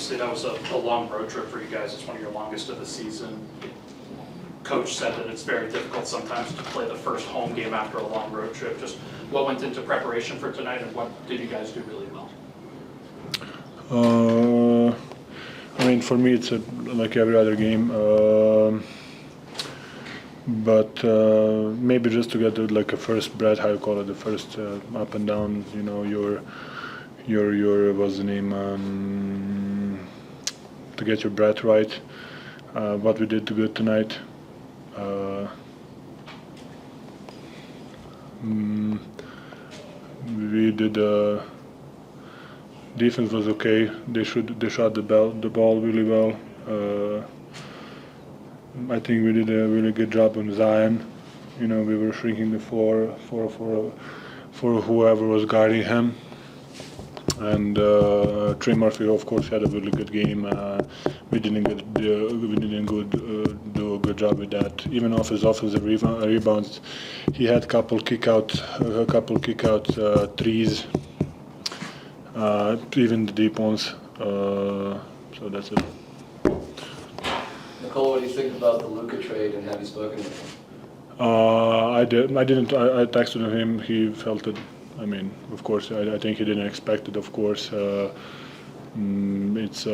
obviously that was a long road trip for you guys. It's one of your longest of the season. Coach said that it's very difficult sometimes to play the first home game after a long road trip. Just what went into preparation for tonight, and what did you guys do really well? I mean, for me, it's like every other game. But maybe just to get like a first breath, how you call it, the first up and down. You know, your what's the name? To get your breath right. What we did good tonight. We did. Defense was okay. They shot the ball really well. I think we did a really good job on Zion. You know, we were shrinking the floor for whoever was guarding him. And Trey Murphy, of course, had a really good game. We didn't do a good job with that. Even off his offensive rebounds, he had a couple kick out threes. Even the deep ones. So that's it. Nikola, what do you think about the Luka trade, and have you spoken to him? I didn't. I texted him. He felt it. I mean, of course, I think he didn't expect it. Of course, it's.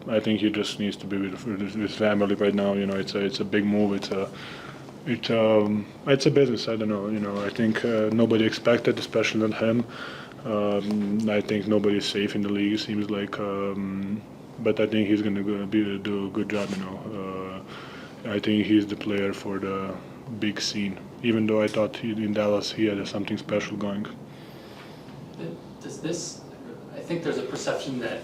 I think he just needs to be with his family right now. You know, it's a big move. It's a business. I don't know. You know, I think nobody expected, especially not him. I think nobody's safe in the league. It seems like, but I think he's going to do a good job. You know, I think he's the player for the big scene. Even though I thought in Dallas he had something special going. Does this? I think there's a perception that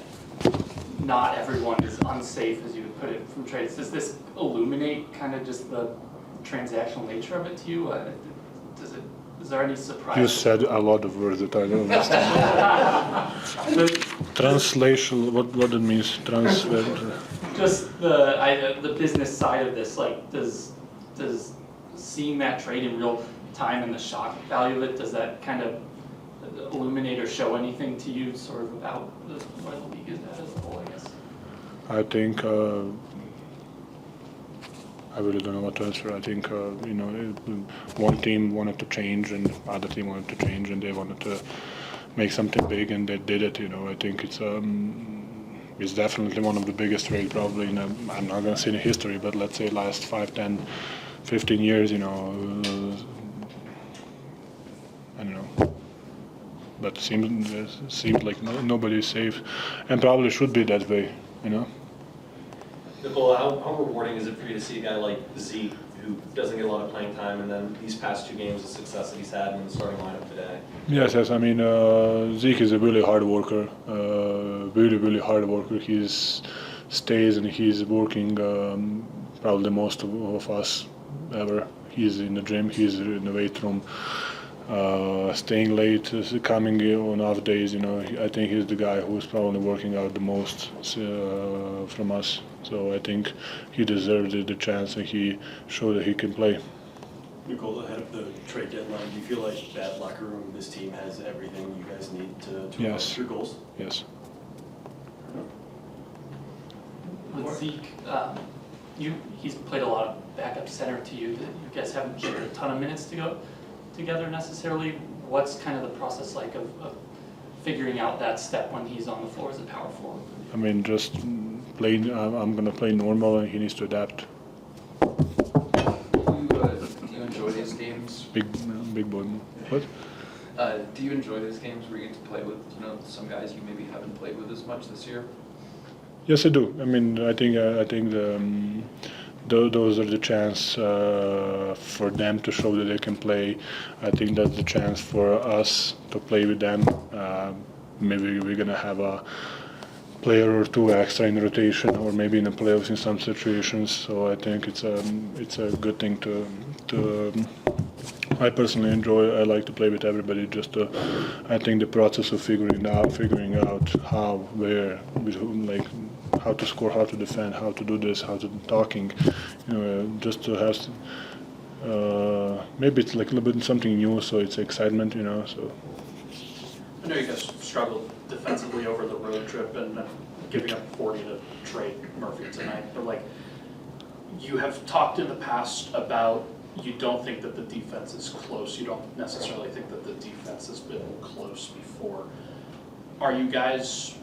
not everyone is unsafe, as you would put it, from trades. Does this illuminate kind of just the transactional nature of it to you? Is there any surprise? You said a lot of words that I don't understand. Translation, what it means, transfer. Just the business side of this, like does seeing that trade in real time and the shock value of it, does that kind of illuminate or show anything to you sort of about where the league is at as a whole, I guess? I think I really don't know what to answer. I think you know, one team wanted to change and the other team wanted to change, and they wanted to make something big, and they did it. You know, I think it's definitely one of the biggest trades probably in I'm not going to say in history, but let's say last 5, 10, 15 years. You know, I don't know. But it seems like nobody's safe, and probably should be that way. You know. Nikola, how rewarding is it for you to see a guy like Zeke, who doesn't get a lot of playing time, and then these past 2 games, the success that he's had in the starting lineup today? Yes. I mean, Zeke is a really hard worker, really hard worker. He stays and he's working probably the most of us ever. He's in the gym, he's in the weight room. Staying late, coming on off days, you know, I think he's the guy who's probably working out the most from us. So I think he deserved the chance, and he showed that he can play. Nikola, ahead of the trade deadline, do you feel like that locker room, this team has everything you guys need to accomplish your goals? Yes. With Zeke, he's played a lot of backup center to you. That you guys haven't shared a ton of minutes to go together necessarily. What's kind of the process like of figuring out that step when he's on the floor as a power forward? I mean, just playing. I'm gonna play normal, and he needs to adapt. Do you enjoy these games? Big boy. What? Do you enjoy these games where you get to play with some guys you maybe haven't played with as much this year? Yes, I do. I mean, I think those are the chance for them to show that they can play. I think that's the chance for us to play with them. Maybe we're gonna have a player or 2 extra in rotation, or maybe in the playoffs in some situations. So I think it's a good thing to I personally enjoy. I like to play with everybody. Just I think the process of figuring out how, where, with whom, like how to score, how to defend, how to do this, how to talking. You know, just to have. Maybe it's like a little bit something new, so it's excitement. You know, so. I know you guys struggled defensively defensively over the road trip and giving up 40 to Trey Murphy tonight, but like, you have talked in the past about you don't think that the defense is close. You don't necessarily think that the defense has been close before. Are you guys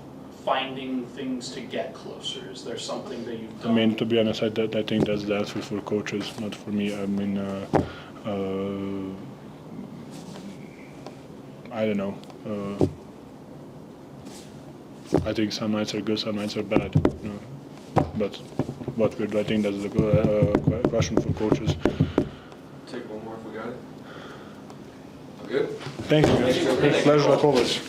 finding things to get closer? Is there something that you've done? I mean, to be honest, I think that's the answer for coaches, not for me. I mean, I don't know. I think some nights are good, some nights are bad. You know? But I think that's the question for coaches. Take one more if we got it. I'm good? Thank you. Thank you. Pleasure like always.